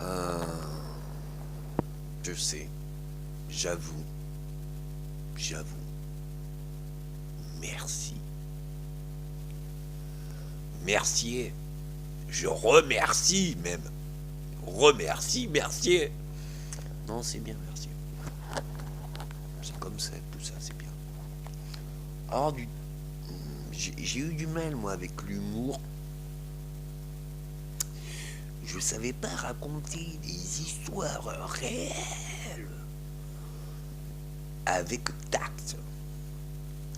Euh, je sais, j'avoue, j'avoue. Merci. Mercier. Je remercie même. Remercie, Mercier. Non, c'est bien, merci. C'est comme ça, tout ça, c'est bien. Alors, j'ai eu du mal, moi, avec l'humour. Je savais pas raconter des histoires réelles avec tact.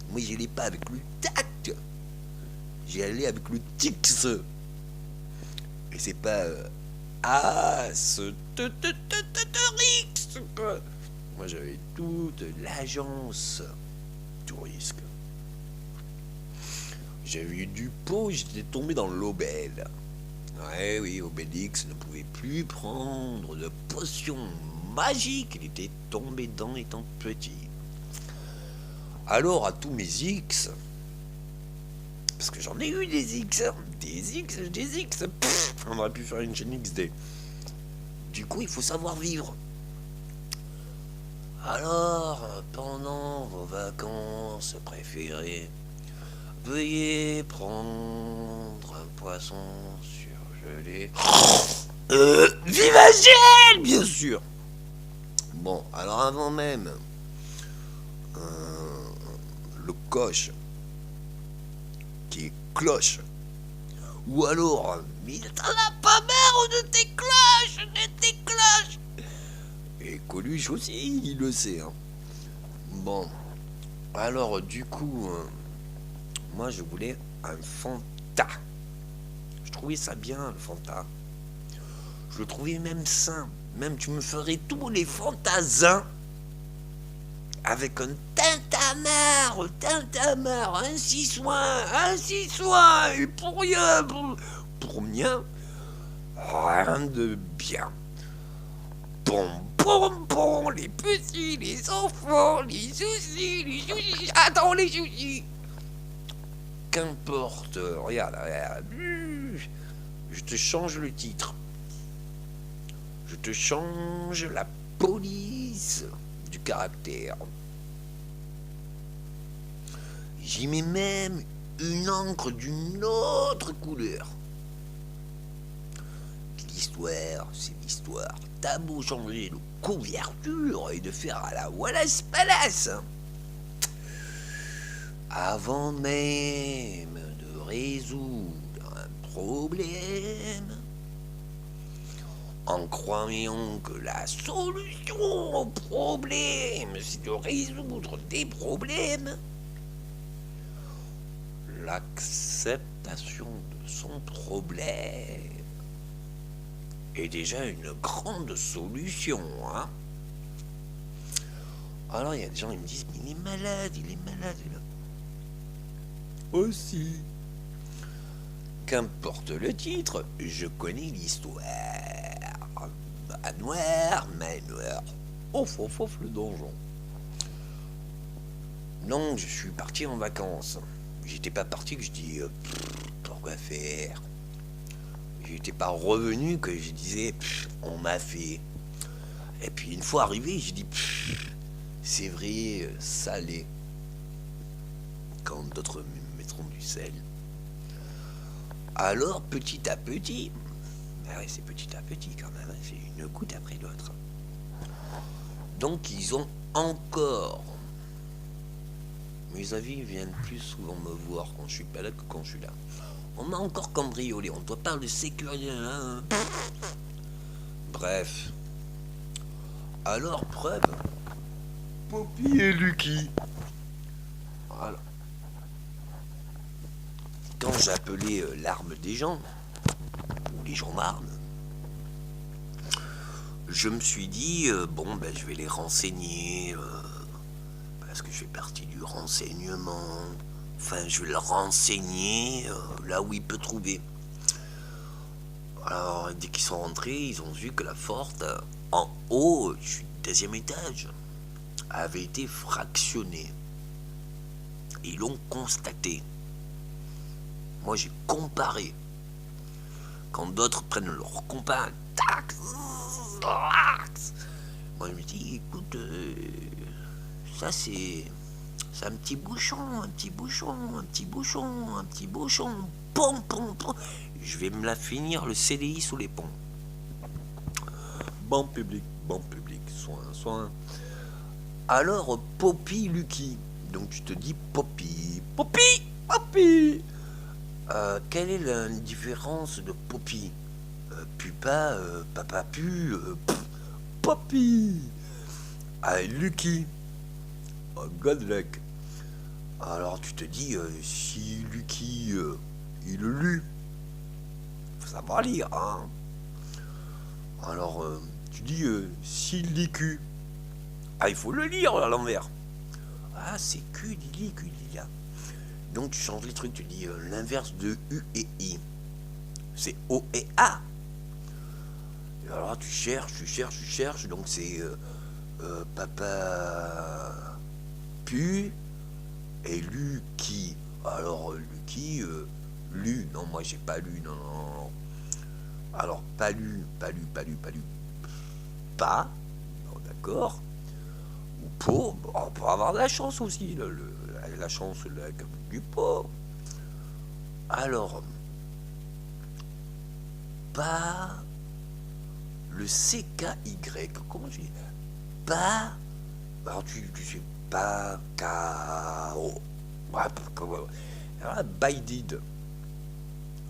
Moi, j'y allais pas avec le tact. J'y allais avec le tix. Et c'est pas ce rix, quoi. Moi, j'avais toute l'agence du risque. J'avais eu du pot, j'étais tombé dans l'aubaine. Ouais, oui, Obélix ne pouvait plus prendre de potion magique. Il était tombé dedans étant petit. Alors, à tous mes X, parce que j'en ai eu des X, pff, on aurait pu faire une chaîne XD. Du coup, il faut savoir vivre. Alors, pendant vos vacances préférées, veuillez prendre un poisson surgelé. Vivagel, bien sûr. Bon, alors avant même, le coche qui est cloche. Ou alors, mais t'en as pas marre de tes cloches, Et Coluche aussi, il le sait. Hein. Bon, alors du coup, moi je voulais un Fanta. Je trouvais ça bien, le Fanta. Je le trouvais même sain. Même tu me ferais tous les fantasins avec un tintamarre, un six soin, et pour rien, pour rien, rien de bien. Bon, les petits, les enfants, les soucis, attends, les soucis. Qu'importe, regarde, je te change le titre. Je te change la police du caractère. J'y mets même une encre d'une autre couleur. L'histoire, c'est l'histoire. T'as beau changer de couverture et de faire à la Wallace Palace. Avant même de résoudre un problème, en croyant que la solution au problème, c'est de résoudre des problèmes, l'acceptation de son problème est déjà une grande solution, hein. Alors il y a des gens qui me disent, mais il est malade. Aussi. Qu'importe le titre, je connais l'histoire. Manoir, ouf, le donjon. Donc, je suis parti en vacances. J'étais pas parti que je dis, pourquoi faire? J'étais pas revenu que je disais, on m'a fait. Et puis, une fois arrivé, j'ai dit, c'est vrai, salé. Quand d'autres mettront du sel. Alors, petit à petit, ouais, c'est petit à petit quand même, c'est une goutte après l'autre. Donc, ils ont encore. Mes avis viennent plus souvent me voir quand je suis pas là que quand je suis là. On m'a encore cambriolé, on doit pas le sécuriser. Hein. Bref. Alors, preuve. Poppy et Lucky. Voilà. Quand j'appelais l'arme des gens, ou les gendarmes, je me suis dit, je vais les renseigner, parce que je fais partie du renseignement. Enfin, je vais le renseigner là où il peut trouver. Alors, dès qu'ils sont rentrés, ils ont vu que la porte, en haut, je suis au 10e étage, avait été fractionnée. Ils l'ont constaté. Moi, j'ai comparé. Quand d'autres prennent leur compas, tac, tac. Moi je me dis, écoute, ça c'est un petit bouchon, un petit bouchon, un petit bouchon, un petit bouchon. Pom, pom, pom. Je vais me la finir le CDI sous les ponts. Bon public, soin, soin. Alors, Poppy Lucky. Donc tu te dis Poppy, Poppy, Poppy. Quelle est la différence de Poppy? Pupa, papa pu, Poppy. Ah, Lucky. Oh, God luck. Alors tu te dis, si Lucky, il le lut, faut savoir lire, hein. Alors, tu dis, si l'écu, ah, il faut le lire à l'envers. Ah, c'est Q, Lili, Q, Lilia. Donc tu changes les trucs, tu dis l'inverse de U et I. C'est O et A. Et alors tu cherches, donc c'est papa pu et Lucky. Alors Lucky, lu, non moi j'ai pas lu, non. Alors pas lu, pas, bon, d'accord. Ou pour, on peut avoir de la chance aussi, la chance du pot. Alors, pas le CKY, comment je dis? Pas, alors tu sais pas, KO. Alors, by did.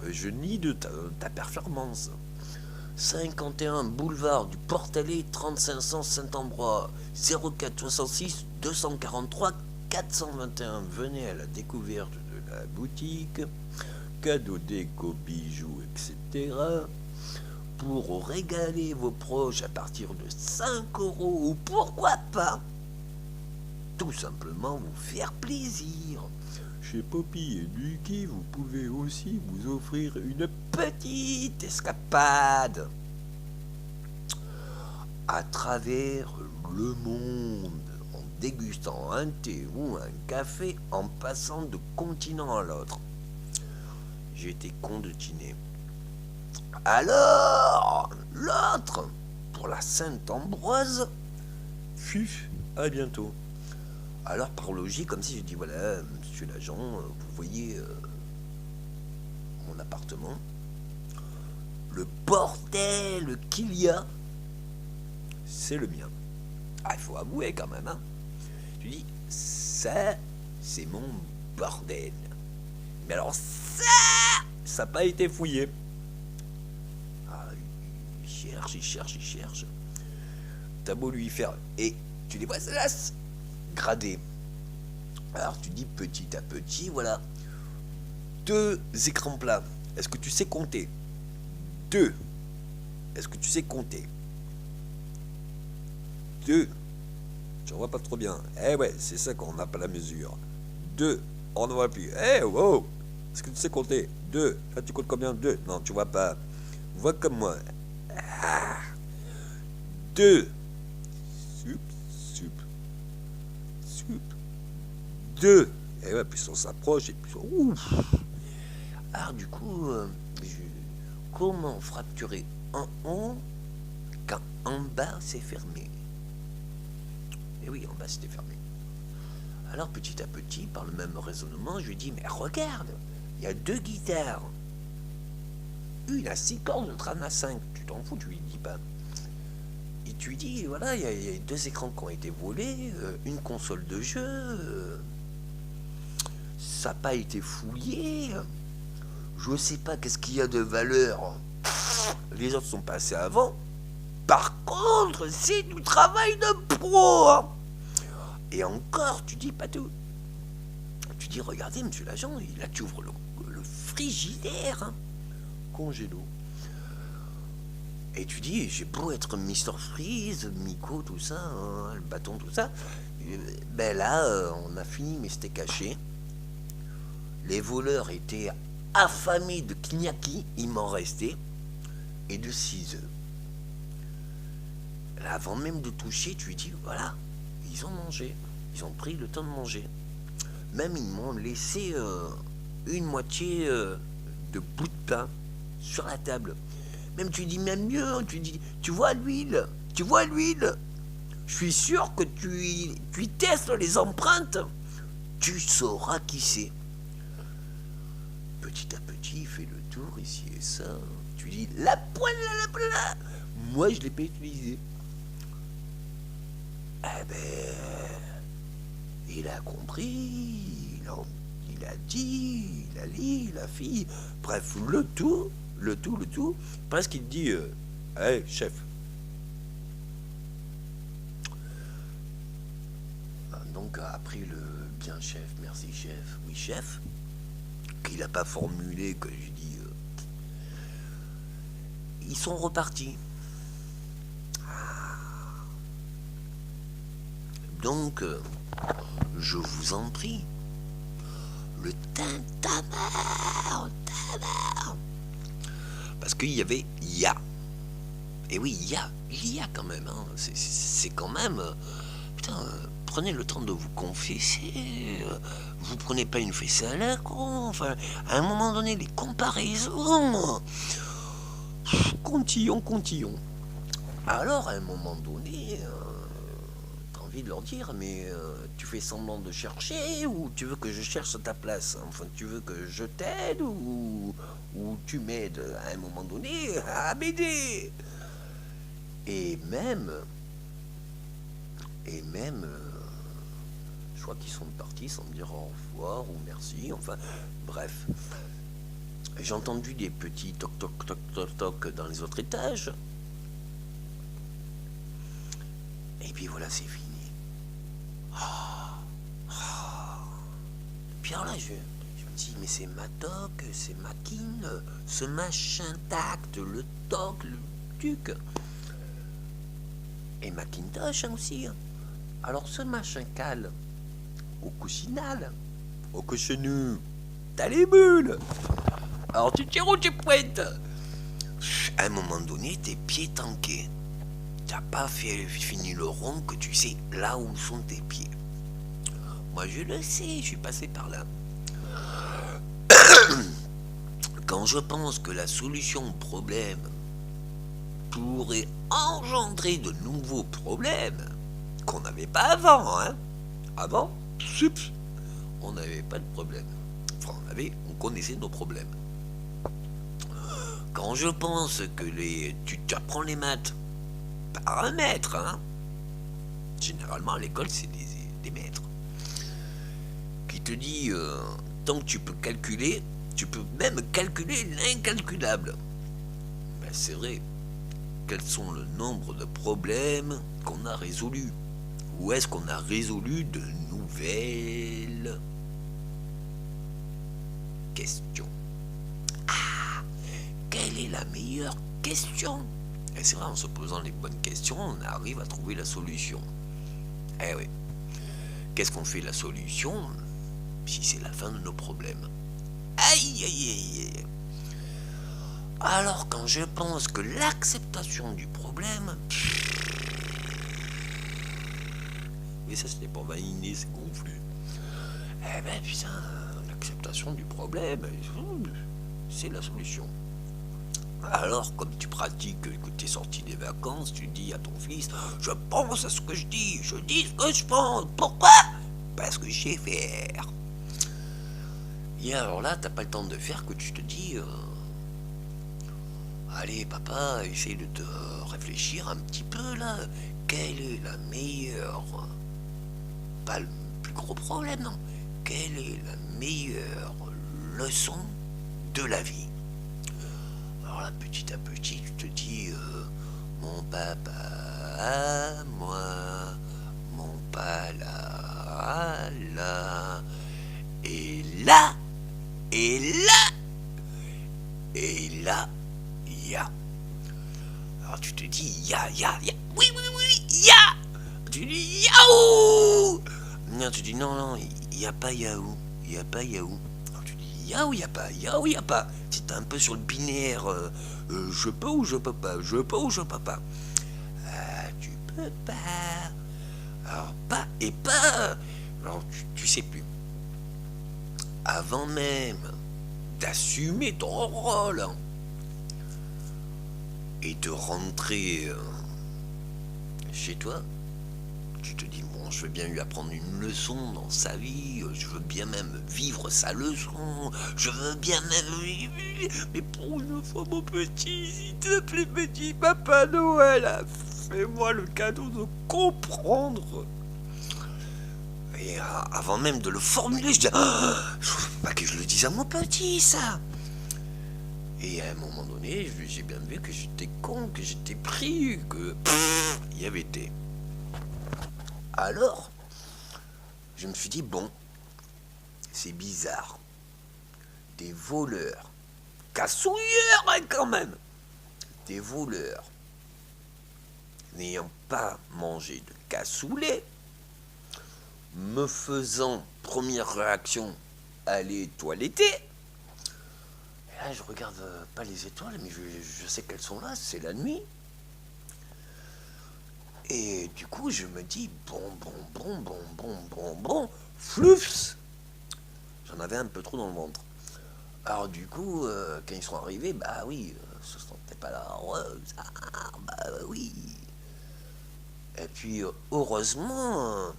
Je nie de ta performance. 51 boulevard du Portalet, 3500 Saint-Ambrois, 0466 243 421. Venez à la découverte de la boutique, cadeaux, déco, bijoux, etc. pour régaler vos proches à partir de 5 € ou pourquoi pas tout simplement vous faire plaisir. Chez Poppy et Lucky, vous pouvez aussi vous offrir une petite escapade à travers le monde en dégustant un thé ou un café en passant de continent à l'autre. J'ai été conditiné. Alors, l'autre, pour la Sainte-Ambroise, fuf, à bientôt. Alors, par logique, comme si je dis, voilà, monsieur l'agent, vous voyez mon appartement, le bordel qu'il y a, c'est le mien. Ah, il faut avouer quand même, hein. Tu dis, ça, c'est mon bordel. Mais alors, ça n'a pas été fouillé. Ah, il cherche. T'as beau lui faire, et tu les vois, ça lasse. Gradé. Alors tu dis petit à petit, voilà. 2 écrans plats. Est-ce que tu sais compter? 2. Est-ce que tu sais compter? 2. Je vois pas trop bien. Eh ouais, c'est ça qu'on n'a pas la mesure. 2. On ne voit plus. Eh wow. Est-ce que tu sais compter? 2. Là tu comptes combien? 2. Non, tu vois pas. Vois comme moi. 2. Soup. 2. Et ouais, puis on s'approche et puis ouf. Alors du coup, comment fracturer en haut quand en bas c'est fermé? Et oui, en bas c'était fermé. Alors petit à petit, par le même raisonnement, je lui dis, mais regarde, il y a 2 guitares. Une à 6 cordes, l'autre à 5. Tu t'en fous, tu lui dis pas. Et tu lui dis, voilà, il y a 2 écrans qui ont été volés, une console de jeu, ça n'a pas été fouillé, je ne sais pas qu'est-ce qu'il y a de valeur. Les autres sont passés avant. Par contre, c'est du travail de pro. Et encore, tu dis pas tout. Tu dis, regardez, monsieur l'agent, là tu ouvres le frigidaire, hein, congélo. Et tu dis, j'ai beau être Mr. Freeze, Miko, tout ça, hein, le bâton, tout ça. Ben là, on a fini mes steaks hachés. Les voleurs étaient affamés de kniaki, il m'en restait, et de 6 œufs. Là, avant même de toucher, tu lui dis, voilà, ils ont mangé. Ils ont pris le temps de manger. Même ils m'ont laissé une moitié de bout de pain sur la table. Même tu dis même mieux, tu dis, tu vois l'huile, je suis sûr que tu y testes les empreintes, tu sauras qui c'est. Petit à petit, il fait le tour ici et ça. Tu dis, la poêle, moi je l'ai pas utilisée. Eh ben, il a compris, il a dit, il a dit, la fille, bref, le tout, presque il dit, hey, chef. Donc a appris le bien chef, merci chef, oui chef, qu'il n'a pas formulé, que j'ai dit, ils sont repartis. Donc, je vous en prie, le tintamarre, parce qu'il y avait ya. Et oui, il y a quand même, hein. C'est quand même, putain, prenez le temps de vous confesser, vous prenez pas une fessée à la con, enfin, à un moment donné, les comparaisons, continuons. Alors, à un moment donné, t'as envie de leur dire, mais tu fais semblant de chercher, ou tu veux que je cherche à ta place? Enfin, tu veux que je t'aide, ou tu m'aides à un moment donné à m'aider? Et même, je crois qu'ils sont partis sans me dire au revoir ou merci, enfin, bref. J'ai entendu des petits toc toc dans les autres étages. Et puis voilà, c'est fini. Puis alors là, je me dis, mais c'est Madoc, c'est Makin, ce machin tact, le toc, le tuc. Et Macintosh aussi. Alors ce machin cale, au coussinal, au cochonu, t'as les bulles. Alors tu tires où tu pointes. À un moment donné, tes pieds tanqués. T'as pas fini le rond que tu sais là où sont tes pieds. Moi je le sais, je suis passé par là. Quand je pense que la solution au problème pourrait engendrer de nouveaux problèmes qu'on n'avait pas avant, hein. Avant, on n'avait pas de problème. Enfin, on connaissait nos problèmes. Quand je pense que tu apprends les maths par un maître, hein. Généralement à l'école c'est des maîtres qui te dit tant que tu peux calculer, tu peux même calculer l'incalculable. Ben, c'est vrai. Quels sont le nombre de problèmes qu'on a résolus? Ou est-ce qu'on a résolu de nouvelles questions? Quelle est la meilleure question? Et c'est vrai, en se posant les bonnes questions, on arrive à trouver la solution. Eh oui. Qu'est-ce qu'on fait la solution si c'est la fin de nos problèmes? Aïe. Alors quand je pense que l'acceptation du problème... Mais ça c'était pas validé, c'est gonflé. Eh ben putain, l'acceptation du problème, c'est la solution. Alors comme tu pratiques, que tu es sorti des vacances, tu dis à ton fils, je pense à ce que je dis ce que je pense. Pourquoi? Parce que je sais faire. Et alors là, t'as pas le temps de faire que tu te dis... Allez, papa, essaye de te réfléchir un petit peu, là. Quelle est la meilleure... Pas le plus gros problème, non. Quelle est la meilleure leçon de la vie? Alors là, petit à petit, tu te dis... mon papa à moi, mon pas là, là... Et là... Ya. Alors tu te dis ya. Oui, ya. Tu dis yaou. Non, tu dis non, y a pas yaou. Alors tu dis ya ou y a pas. C'est un peu sur le binaire. Je peux ou je peux pas. Tu peux pas. Alors pas et pas. Alors tu sais plus. Avant même d'assumer ton rôle, et de rentrer chez toi, tu te dis, bon, je veux bien lui apprendre une leçon dans sa vie, je veux bien même vivre sa leçon, je veux bien même... Mais pour une fois, mon petit, s'il te plaît, petit Papa Noël, fais-moi le cadeau de comprendre. Et avant même de le formuler, je dis, faut pas que je le dise à mon petit, ça. Et à un moment donné, j'ai bien vu que j'étais con, que j'étais pris, que il y avait été. Alors, je me suis dit, bon, c'est bizarre. Des voleurs, cassouilleurs hein, quand même, des voleurs, n'ayant pas mangé de cassoulet, me faisant, première réaction, aller toiletter. Et là, je regarde pas les étoiles, mais je sais qu'elles sont là, c'est la nuit. Et du coup, je me dis, bon, floufs. J'en avais un peu trop dans le ventre. Alors du coup, quand ils sont arrivés, bah oui, ce sentait pas la rose, bah oui. Et puis, heureusement,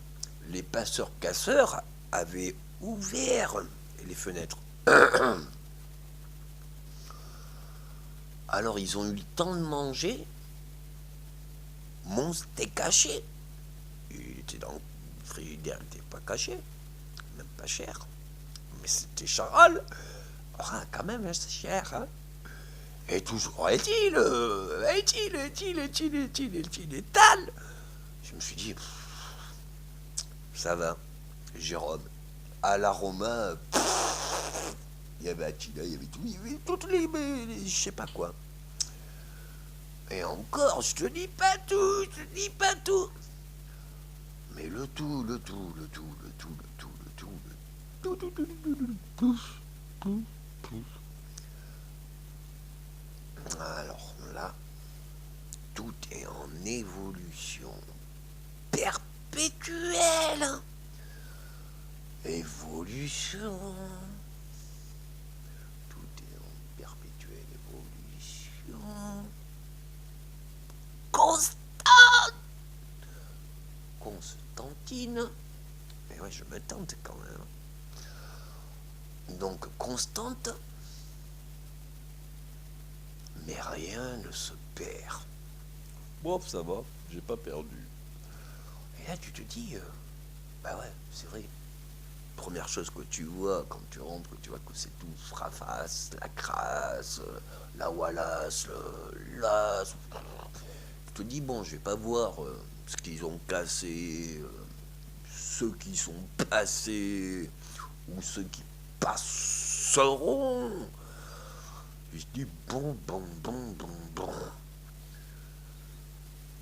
les passeurs-casseurs avaient ouvert les fenêtres. Alors ils ont eu le temps de manger. Mon steak caché. Il était dans le frigidaire, il n'était pas caché. Même pas cher. Mais c'était charal. Ah, quand même, hein, c'est cher. Hein. Et toujours est-il, tal. Je me suis dit, ça va, Jérôme. À l'aroma, il y avait Attila, il y avait tout, il y avait toutes les je sais pas quoi. Et encore, je te dis pas tout. Mais le tout. Alors là, tout est en évolution perpétuelle. Évolution. Tout est en perpétuelle évolution. Constantine. Mais ouais, je me tente quand même. Donc constante. Mais rien ne se perd. Bon, ça va, j'ai pas perdu. Et là, tu te dis, bah ouais, c'est vrai. Première chose que tu vois quand tu rentres, que tu vois que c'est tout fraface, la crasse, la wallace, l'as. Tu te dis, bon, je vais pas voir ce qu'ils ont cassé, ceux qui sont passés, ou ceux qui passeront. Je dis, bon.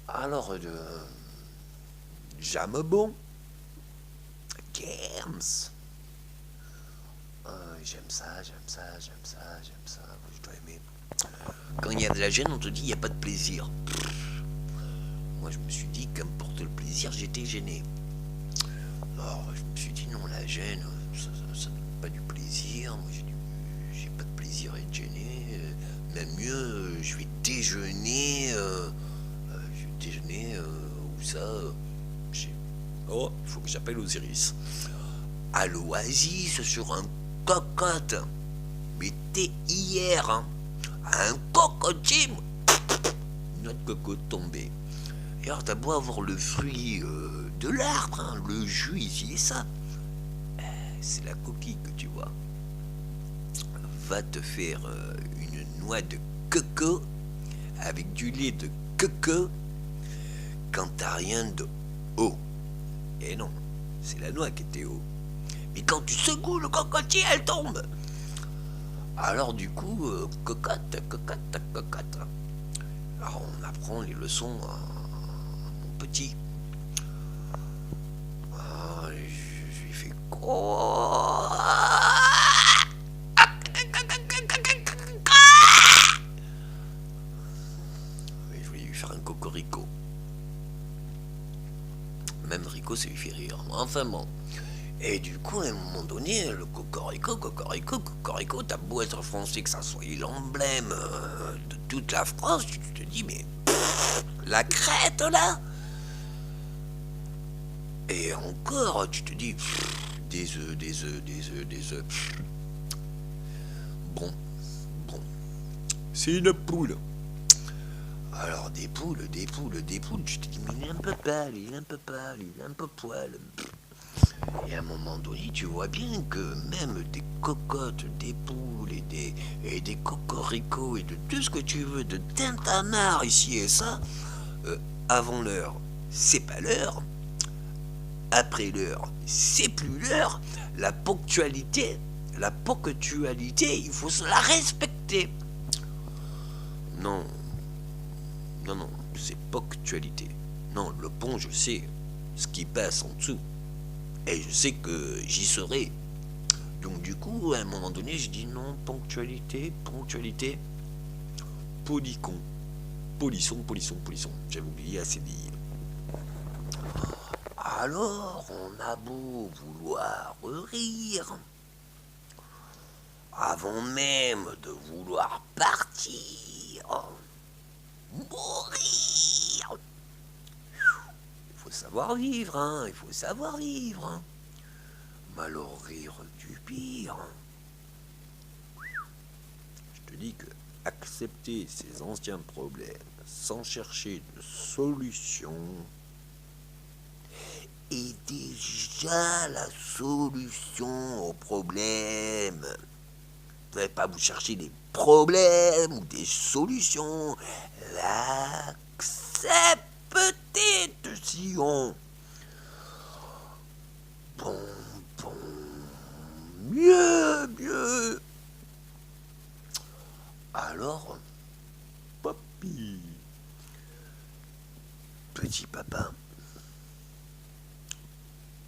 Alors, j'aime bon. Games. J'aime ça. Je dois aimer. Quand il y a de la gêne, on te dit il n'y a pas de plaisir. Moi, je me suis dit qu'importe le plaisir, j'étais gêné. Alors, je me suis dit non, la gêne, ça donne pas du plaisir. Moi, j'ai pas de plaisir à être gêné. Même mieux, je vais déjeuner. Où ça Oh, il faut que j'appelle Osiris. À l'Oasis sur un cocotte. Mais t'es hier, hein. Un cocotier. Notre cocotte tombée. Et alors t'as beau avoir le fruit de l'arbre, hein, le jus ici et ça. C'est la coquille que tu vois. Va te faire une noix de coco avec du lait de coco quand t'as rien de haut. Et non, c'est la noix qui était haut. Mais quand tu secoues le cocotier, elle tombe. Alors du coup, cocotte. Alors on apprend les leçons à mon petit. Je lui fais quoi? Je voulais lui faire un cocorico. Même Rico, ça lui fait rire. Enfin bon. Et du coup, à un moment donné, le cocorico, t'as beau être français, que ça soit l'emblème de toute la France, tu te dis, mais la crête là. Et encore, tu te dis, des œufs, des œufs, des œufs, des œufs. Bon, bon, c'est une poule. Alors des poules, tu te dis, mais il est un peu pâle, il est un peu pâle, il est un peu poil. Et à un moment donné, tu vois bien que même des cocottes, des poules et des cocoricots et de tout ce que tu veux, de tintamarre ici et ça, avant l'heure, c'est pas l'heure. Après l'heure, c'est plus l'heure. La ponctualité, il faut se la respecter. Non, non, non, c'est ponctualité. Non, le pont, je sais ce qui passe en dessous. Et je sais que j'y serai. Donc du coup, à un moment donné, je dis non, ponctualité, policon. Polisson. J'avais oublié assez dit. Alors, on a beau vouloir rire, avant même de vouloir partir, mourir. Il faut savoir vivre, hein, il faut savoir vivre. Hein. Mais alors rire du pire. Je te dis que accepter ces anciens problèmes sans chercher de solution est déjà la solution au problème. Vous n'allez pas vous chercher des problèmes ou des solutions. L'acceptation. Bon, bon, mieux. Alors, papy, petit papa,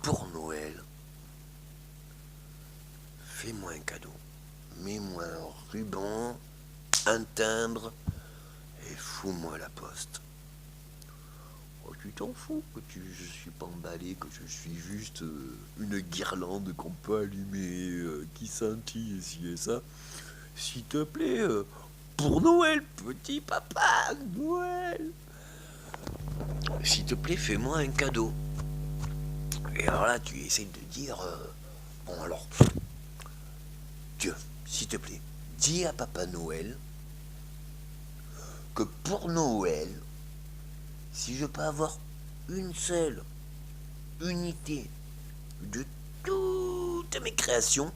pour Noël, fais-moi un cadeau. Mets-moi un ruban, un timbre et fous-moi la poste. Oh, tu t'en fous que je suis pas emballé, que je suis juste une guirlande qu'on peut allumer, qui scintille ici et ça. S'il te plaît, pour Noël, petit papa, Noël. S'il te plaît, fais-moi un cadeau. Et alors là, tu essayes de dire, bon alors, Dieu, s'il te plaît, dis à Papa Noël que pour Noël, si je peux avoir une seule unité de toutes mes créations,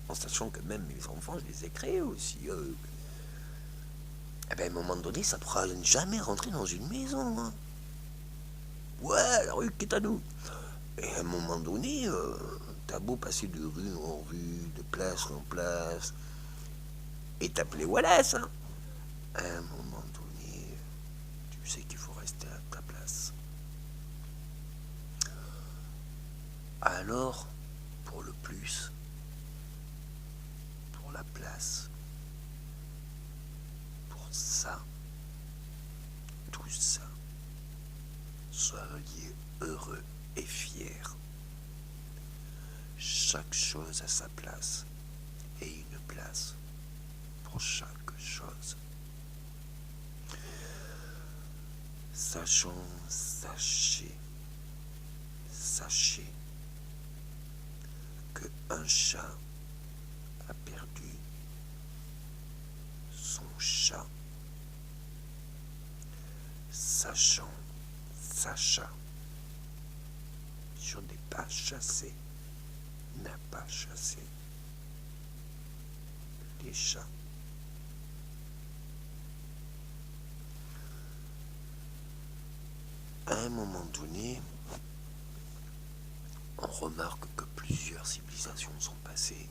en sachant que même mes enfants, je les ai créés aussi, eh ben, à un moment donné, ça ne pourra jamais rentrer dans une maison. Hein. Ouais, la rue qui est à nous. Et à un moment donné, t'as beau passer de rue en rue, de place en place, et t'appeler Wallace, hein. À un moment donné, tu sais qu'il faut rester à ta place. Alors, pour le plus, pour la place, pour ça, tout ça, soyez heureux et fiers. Chaque chose a sa place et une place pour chaque chose. Sachez que un chat a perdu son chat. Sacha sur des pas chassés n'a pas chassé les chats. À un moment donné, on remarque que plusieurs civilisations sont passées.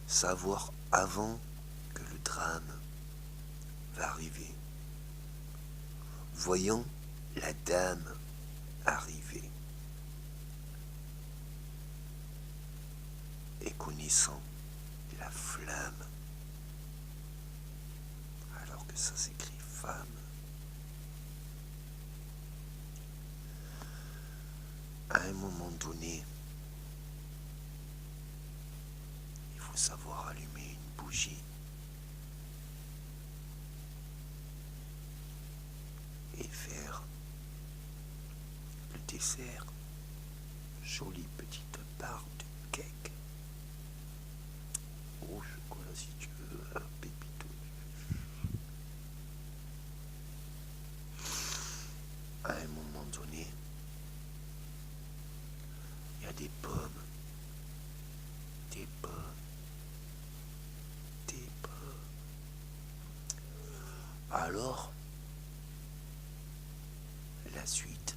Savoir avant que le drame va arriver. Voyant la dame arriver et connaissant la flamme, alors que ça s'écrit femme. à un moment donné, il faut savoir allumer une bougie et faire le dessert. Jolie petite barre de cake au chocolat si tu veux, un pépito. À un moment donné, il y a des pommes, des pommes, des pommes. Alors, la suite,